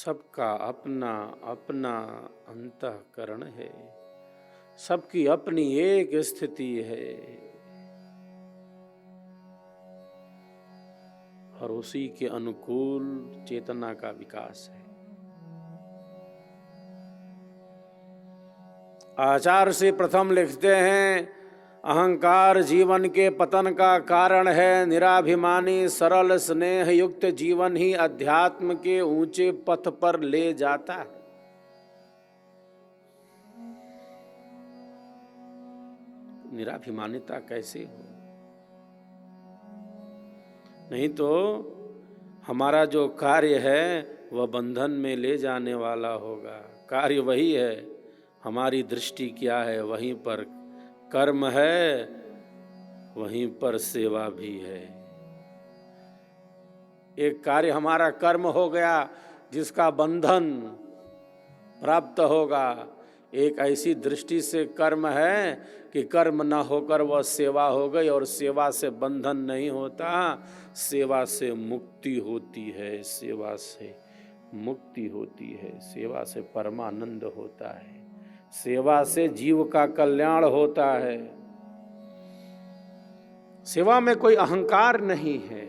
सबका अपना अपना अंतःकरण है, सबकी अपनी एक स्थिति है और उसी के अनुकूल चेतना का विकास है। आचार्य से प्रथम लिखते हैं, अहंकार जीवन के पतन का कारण है। निराभिमानी सरल स्नेह युक्त जीवन ही अध्यात्म के ऊंचे पथ पर ले जाता है। निराभिमानिता कैसे हो? नहीं तो हमारा जो कार्य है वह बंधन में ले जाने वाला होगा। कार्य वही है, हमारी दृष्टि क्या है वहीं पर कर्म है, वहीं पर सेवा भी है। एक कार्य हमारा कर्म हो गया जिसका बंधन प्राप्त होगा, एक ऐसी दृष्टि से कर्म है कि कर्म न होकर वह सेवा हो गई और सेवा से बंधन नहीं होता, सेवा से मुक्ति होती है, सेवा से मुक्ति होती है, सेवा से परमानंद होता है, सेवा से जीव का कल्याण होता है। सेवा में कोई अहंकार नहीं है,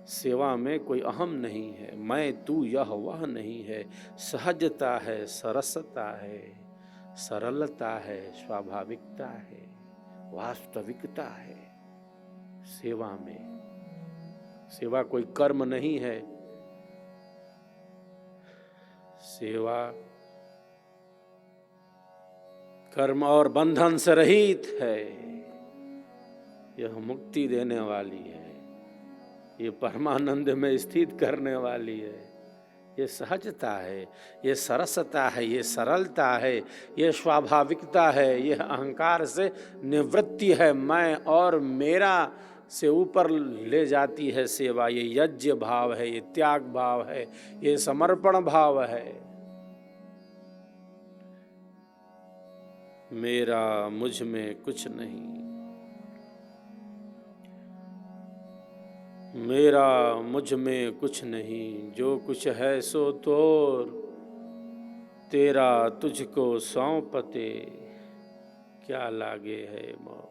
सेवा में कोई अहम नहीं है, मैं तू यह वह नहीं है। सहजता है, सरसता है, सरलता है, स्वाभाविकता है, वास्तविकता है सेवा में। सेवा कोई कर्म नहीं है, सेवा कर्म और बंधन से रहित है। यह मुक्ति देने वाली है, ये परमानंद में स्थित करने वाली है। ये सहजता है, ये सरसता है, ये सरलता है, ये स्वाभाविकता है, यह अहंकार से निवृत्ति है। मैं और मेरा से ऊपर ले जाती है सेवा। ये यज्ञ भाव है, ये त्याग भाव है, ये समर्पण भाव है। मेरा मुझ में कुछ नहीं, मेरा मुझ में कुछ नहीं, जो कुछ है सो तोर, तेरा तुझको सौंपते क्या लागे है मोह।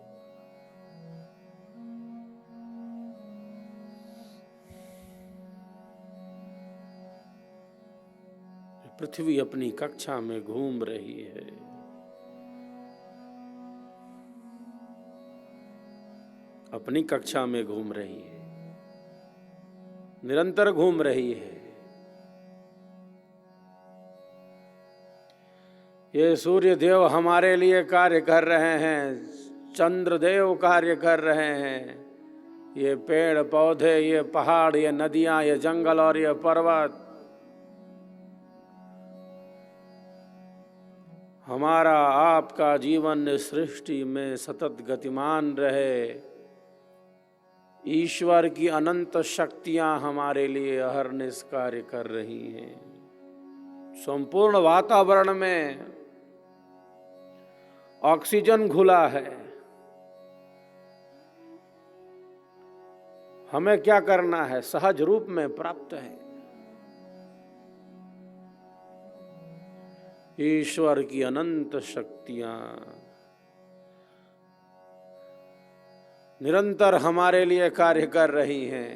पृथ्वी अपनी कक्षा में घूम रही है, अपनी कक्षा में घूम रही है, निरंतर घूम रही है। ये सूर्य देव हमारे लिए कार्य कर रहे हैं, चंद्र देव कार्य कर रहे हैं, ये पेड़ पौधे, ये पहाड़, ये नदियां, ये जंगल और ये पर्वत हमारा आपका जीवन सृष्टि में सतत गतिमान रहे। ईश्वर की अनंत शक्तियां हमारे लिए अहरनिश कार्य कर रही हैं। संपूर्ण वातावरण में ऑक्सीजन घुला है। हमें क्या करना है? सहज रूप में प्राप्त है। ईश्वर की अनंत शक्तियां निरंतर हमारे लिए कार्य कर रही हैं।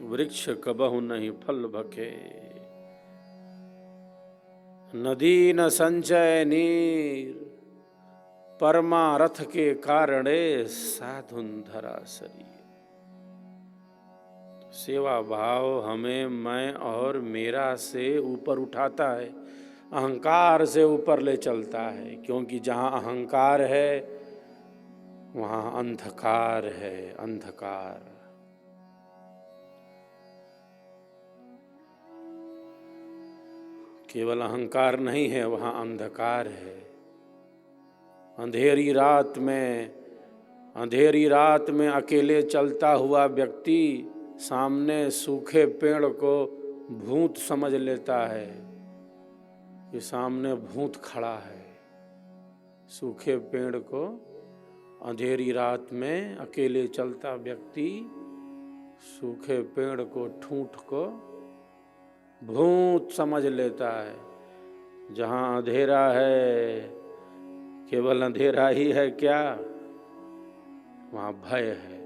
वृक्ष कबहु नहीं फल भके, नदी न संचय नीर, परमारथ के कारणे साधुन धरा शरीर। सेवा भाव हमें मैं और मेरा से ऊपर उठाता है, अहंकार से ऊपर ले चलता है। क्योंकि जहाँ अहंकार है वहाँ अंधकार है, अंधकार। केवल अहंकार नहीं है, वहाँ अंधकार है। अंधेरी रात में अकेले चलता हुआ व्यक्ति सामने सूखे पेड़ को भूत समझ लेता है कि सामने भूत खड़ा है। सूखे पेड़ को अंधेरी रात में अकेले चलता व्यक्ति सूखे पेड़ को ठूंठ को भूत समझ लेता है। जहाँ अंधेरा है, केवल अंधेरा ही है क्या, वहाँ भय है।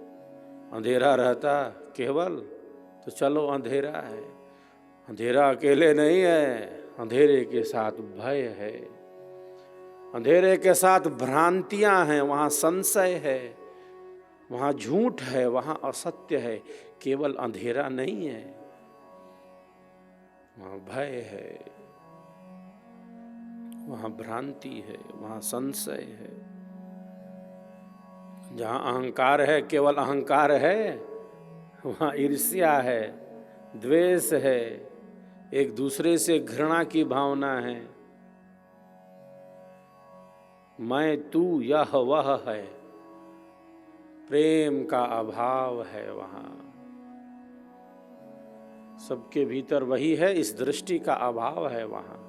अंधेरा रहता केवल तो चलो अंधेरा है, अंधेरा अकेले नहीं है, अंधेरे के साथ भय है, अंधेरे के साथ भ्रांतियां हैं, वहाँ संशय है, वहाँ झूठ है, वहाँ असत्य है। केवल अंधेरा नहीं है, वहाँ भय है, वहाँ भ्रांति है, वहाँ संशय है। जहाँ अहंकार है, केवल अहंकार है, वहाँ ईर्ष्या है, द्वेष है, एक दूसरे से घृणा की भावना है। मैं तू यह वह है, प्रेम का अभाव है वहाँ। सबके भीतर वही है, इस दृष्टि का अभाव है वहाँ।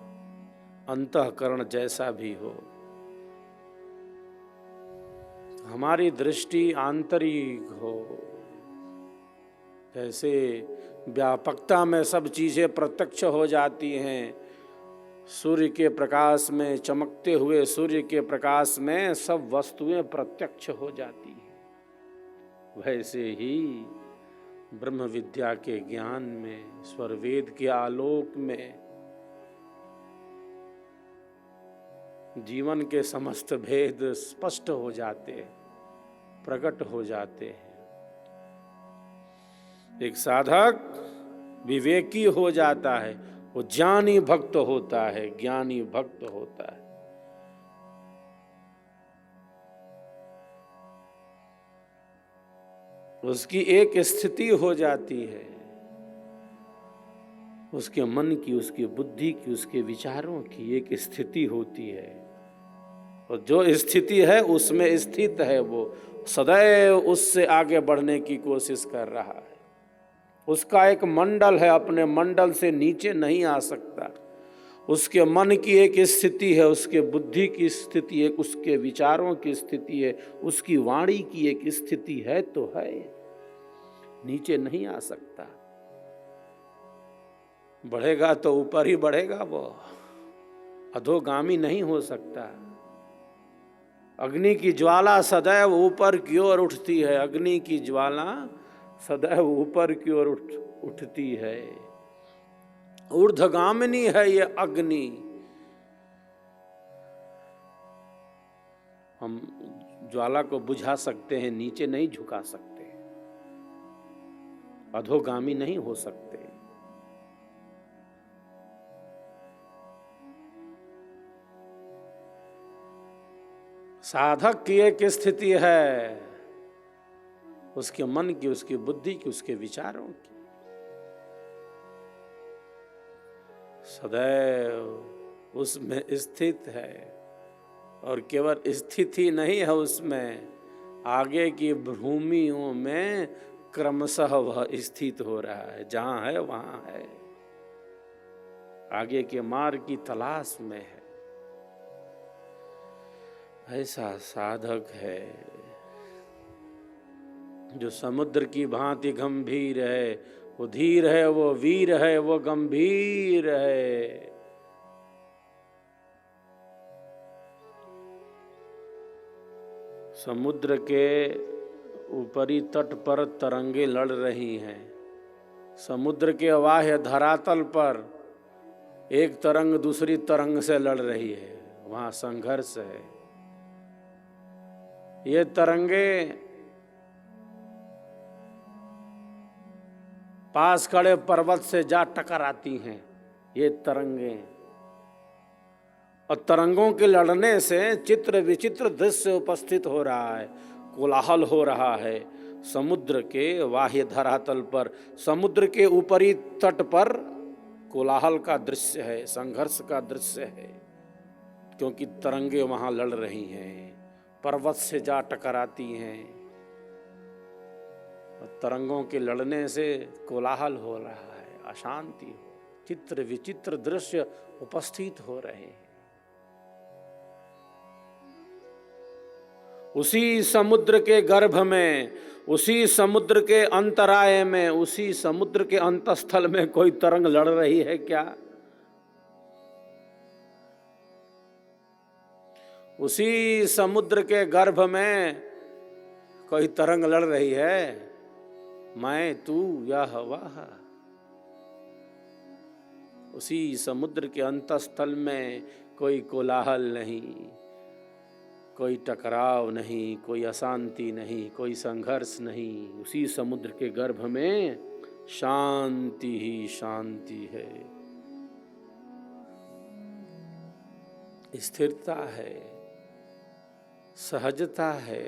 अंतःकरण जैसा भी हो, हमारी दृष्टि आंतरिक हो। जैसे व्यापकता में सब चीजें प्रत्यक्ष हो जाती हैं, सूर्य के प्रकाश में, चमकते हुए सूर्य के प्रकाश में सब वस्तुएं प्रत्यक्ष हो जाती हैं। वैसे ही ब्रह्म विद्या के ज्ञान में, स्वरवेद के आलोक में जीवन के समस्त भेद स्पष्ट हो जाते हैं, प्रकट हो जाते हैं। एक साधक विवेकी हो जाता है, वो ज्ञानी भक्त होता है, ज्ञानी भक्त होता है। उसकी एक स्थिति हो जाती है, उसके मन की, उसकी बुद्धि की, उसके विचारों की एक स्थिति होती है। और जो स्थिति है उसमें स्थित है, वो सदैव उससे आगे बढ़ने की कोशिश कर रहा है। उसका एक मंडल है, अपने मंडल से नीचे नहीं आ सकता। उसके मन की एक स्थिति है, उसके बुद्धि की स्थिति है, उसके विचारों की स्थिति है, उसकी वाणी की एक स्थिति है तो है, नीचे नहीं आ सकता। बढ़ेगा तो ऊपर ही बढ़ेगा, वो अधोगामी नहीं हो सकता। अग्नि की ज्वाला सदैव ऊपर की ओर उठती है, अग्नि की ज्वाला सदैव ऊपर की ओर उठती है। ऊर्ध्वगामिनी है ये अग्नि। हम ज्वाला को बुझा सकते हैं, नीचे नहीं झुका सकते, अधोगामी नहीं हो सकते। साधक की एक स्थिति है, उसके मन की, उसकी बुद्धि की, उसके विचारों की, सदैव उसमें स्थित है। और केवल स्थिति नहीं है उसमें, आगे की भूमियों में क्रमशः वह स्थित हो रहा है। जहां है वहां है, आगे के मार्ग की तलाश में है। ऐसा साधक है जो समुद्र की भांति गंभीर है, वो धीर है, वो वीर है, वो गंभीर है। समुद्र के ऊपरी तट पर तरंगे लड़ रही हैं। समुद्र के बाह्य धरातल पर एक तरंग दूसरी तरंग से लड़ रही है, वहां संघर्ष है। ये तरंगे पास खड़े पर्वत से जा टकराती हैं, ये तरंगे। और तरंगों के लड़ने से चित्र विचित्र दृश्य उपस्थित हो रहा है, कोलाहल हो रहा है। समुद्र के बाह्य धरातल पर, समुद्र के ऊपरी तट पर कोलाहल का दृश्य है, संघर्ष का दृश्य है, क्योंकि तरंगे वहां लड़ रही हैं, पर्वत से जा टकराती हैं। और तरंगों के लड़ने से कोलाहल हो रहा है, अशांति हो, चित्र विचित्र दृश्य उपस्थित हो रहे हैं। उसी समुद्र के गर्भ में, उसी समुद्र के अंतराय में, उसी समुद्र के अंतस्थल में कोई तरंग लड़ रही है क्या? उसी समुद्र के गर्भ में कोई तरंग लड़ रही है, मैं तू या हवा। उसी समुद्र के अंतस्थल में कोई कोलाहल नहीं, कोई टकराव नहीं, कोई अशांति नहीं, कोई संघर्ष नहीं। उसी समुद्र के गर्भ में शांति ही शांति है, स्थिरता है, सहजता है,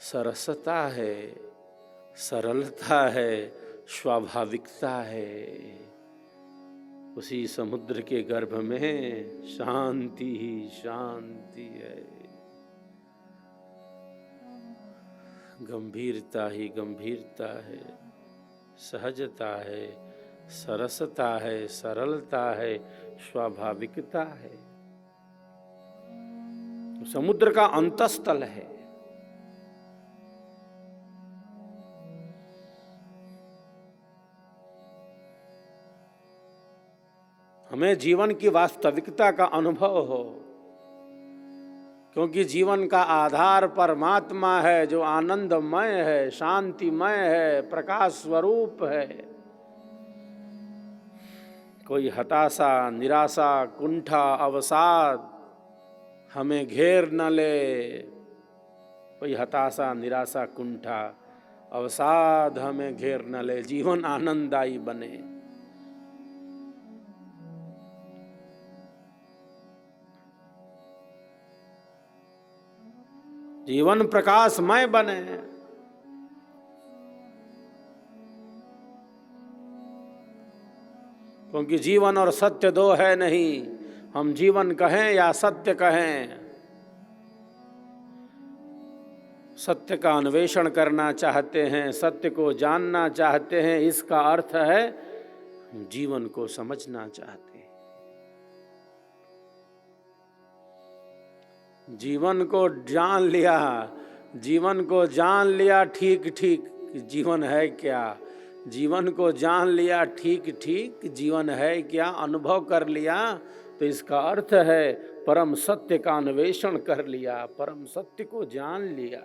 सरसता है, सरलता है, स्वाभाविकता है। उसी समुद्र के गर्भ में शांति ही शांति है, गंभीरता ही गंभीरता है, सहजता है, सरसता है, सरलता है, स्वाभाविकता है। समुद्र का अंतस्थल है। हमें जीवन की वास्तविकता का अनुभव हो, क्योंकि जीवन का आधार परमात्मा है, जो आनंदमय है, शांतिमय है, प्रकाश स्वरूप है। कोई हताशा, निराशा, कुंठा, अवसाद हमें घेर न ले। कोई हताशा, निराशा, कुंठा, अवसाद हमें घेर न ले। जीवन आनंददायी बने। जीवन प्रकाशमय बने। क्योंकि जीवन और सत्य दो है नहीं, हम जीवन कहें या सत्य कहें, सत्य का अन्वेषण करना चाहते हैं, सत्य को जानना चाहते हैं, इसका अर्थ है जीवन को समझना चाहते हैं। जीवन को जान लिया, जीवन को जान लिया ठीक ठीक, जीवन है क्या? जीवन को जान लिया ठीक ठीक, जीवन है क्या? अनुभव कर लिया तो इसका अर्थ है परम सत्य का अन्वेषण कर लिया, परम सत्य को जान लिया।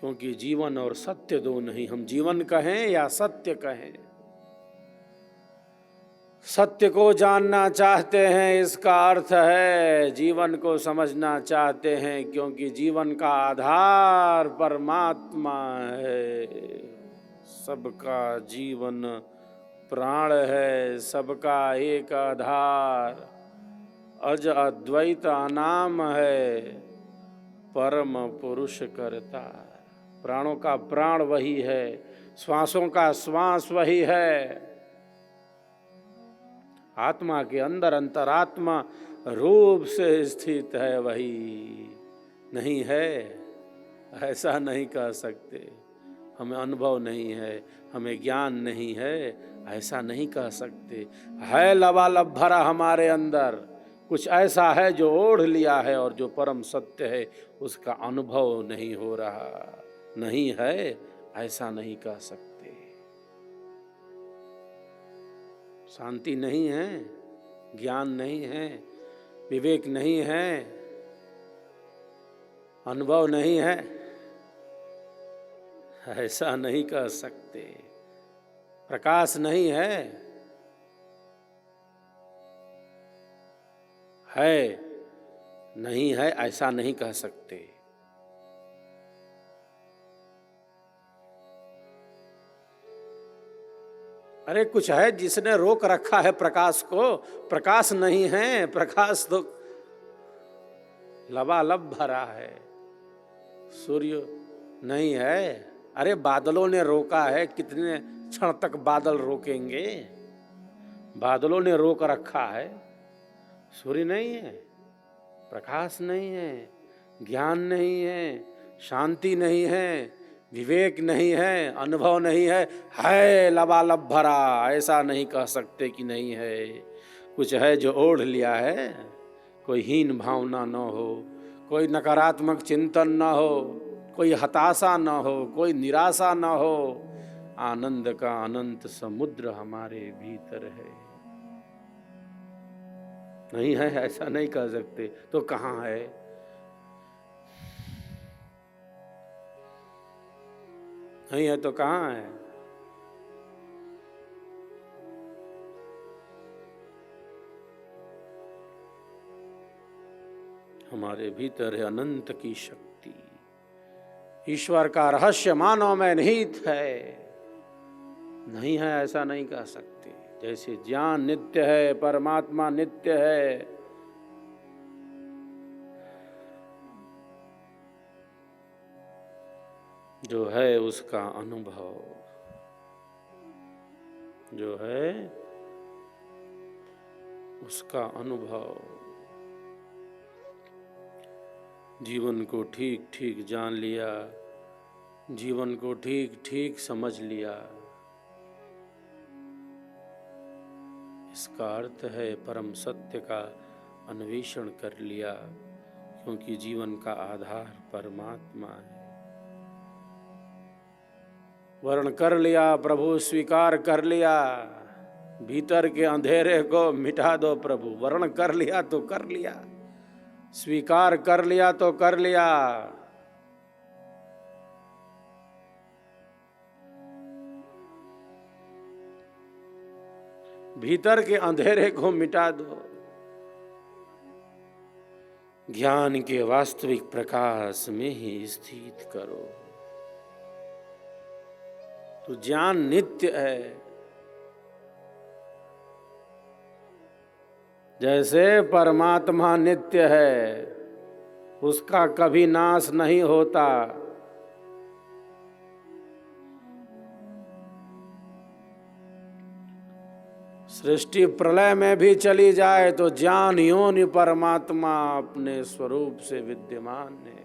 क्योंकि जीवन और सत्य दो नहीं, हम जीवन कहें या सत्य कहें, सत्य को जानना चाहते हैं, इसका अर्थ है जीवन को समझना चाहते हैं। क्योंकि जीवन का आधार परमात्मा है, सबका जीवन प्राण है, सबका एक आधार अज अद्वैत अनाम है, परम पुरुष करता। प्राणों का प्राण वही है, श्वासों का श्वास वही है, आत्मा के अंदर अंतरात्मा रूप से स्थित है वही। नहीं है ऐसा नहीं कह सकते। हमें अनुभव नहीं है, हमें ज्ञान नहीं है, ऐसा नहीं कह सकते। है लबालब भरा हमारे अंदर, कुछ ऐसा है जो ओढ़ लिया है, और जो परम सत्य है उसका अनुभव नहीं हो रहा। नहीं है ऐसा नहीं कह सकते। शांति नहीं है, ज्ञान नहीं है, विवेक नहीं है, अनुभव नहीं है, ऐसा नहीं कह सकते। प्रकाश नहीं है, नहीं है ऐसा नहीं कह सकते। अरे कुछ है जिसने रोक रखा है प्रकाश को, प्रकाश नहीं है, प्रकाश तो लबालब भरा है, सूर्य नहीं है। अरे बादलों ने रोका है, कितने क्षण तक बादल रोकेंगे? बादलों ने रोक रखा है, सूर्य नहीं है, प्रकाश नहीं है, ज्ञान नहीं है, शांति नहीं है, विवेक नहीं है, अनुभव नहीं है लबालब भरा। ऐसा नहीं कह सकते कि नहीं है। कुछ है जो ओढ़ लिया है, कोई हीन भावना न हो, कोई नकारात्मक चिंतन न हो, कोई हताशा न हो, कोई निराशा न हो। आनंद का अनंत समुद्र हमारे भीतर है। नहीं है ऐसा नहीं कह सकते तो कहाँ है? नहीं है तो कहाँ है? हमारे भीतर है अनंत की शक्ति। ईश्वर का रहस्य मानव में निहित है। नहीं है ऐसा नहीं कह सकते। जैसे ज्ञान नित्य है, परमात्मा नित्य है, जो है उसका अनुभव, जो है उसका अनुभव, जीवन को ठीक ठीक जान लिया, जीवन को ठीक ठीक समझ लिया, इसका अर्थ है परम सत्य का अन्वेषण कर लिया, क्योंकि जीवन का आधार परमात्मा है। वर्ण कर लिया प्रभु, स्वीकार कर लिया, भीतर के अंधेरे को मिटा दो प्रभु। वर्ण कर लिया तो कर लिया, स्वीकार कर लिया तो कर लिया। भीतर के अंधेरे को मिटा दो, ज्ञान के वास्तविक प्रकाश में ही स्थित करो। तो ज्ञान नित्य है। जैसे परमात्मा नित्य है, उसका कभी नाश नहीं होता। सृष्टि प्रलय में भी चली जाए तो ज्ञान योनि परमात्मा अपने स्वरूप से विद्यमान है।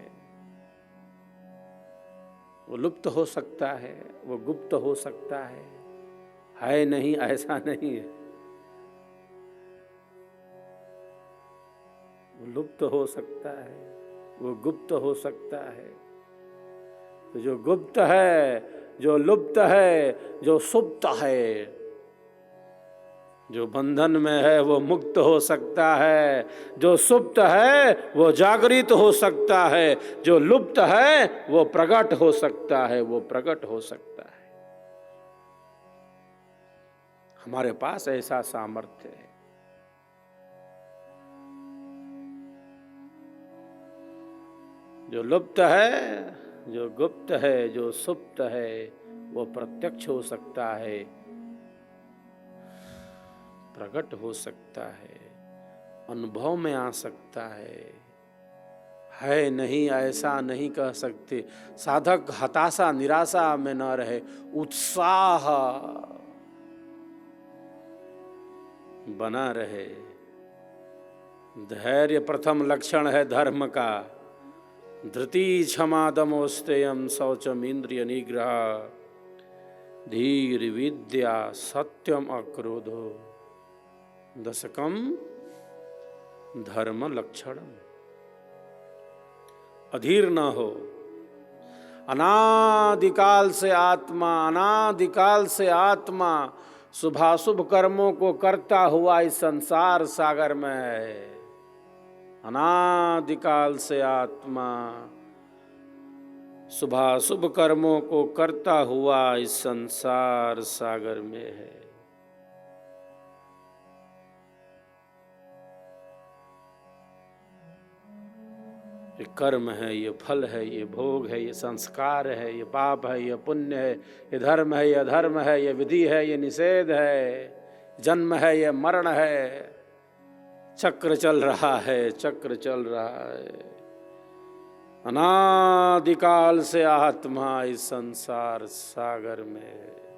वो लुप्त हो सकता है, वो गुप्त हो सकता है नहीं ऐसा नहीं है। वो लुप्त हो सकता है, वो गुप्त हो सकता है। तो जो गुप्त है, जो लुप्त है, जो सुप्त है, जो बंधन में है वो मुक्त हो सकता है, जो सुप्त है वो जागृत हो सकता है, जो लुप्त है वो प्रकट हो सकता है, वो प्रकट हो सकता है। हमारे पास ऐसा सामर्थ्य है। जो लुप्त है, जो गुप्त है, जो सुप्त है, वो प्रत्यक्ष हो सकता है, प्रकट हो सकता है, अनुभव में आ सकता है नहीं ऐसा नहीं कह सकते। साधक हताशा निराशा में न रहे, उत्साह बना रहे। धैर्य प्रथम लक्षण है धर्म का। धृति क्षमा दमोस्तेयम शौचम इंद्रिय निग्रह धीर विद्या सत्यम अक्रोधो दशकम धर्म लक्षणम। अधीर न हो। अनादिकाल से आत्मा शुभाशुभ कर्मों को करता हुआ इस संसार सागर में है। अनादिकाल से आत्मा शुभाशुभ कर्मों को करता हुआ इस संसार सागर में है। ये कर्म है, ये फल है, ये भोग है, ये संस्कार है, ये पाप है, ये पुण्य है, ये धर्म है, ये अधर्म है, ये विधि है, ये निषेध है, जन्म है, ये मरण है। चक्र चल रहा है, चक्र चल रहा है। अनादिकाल से आत्मा इस संसार सागर में है।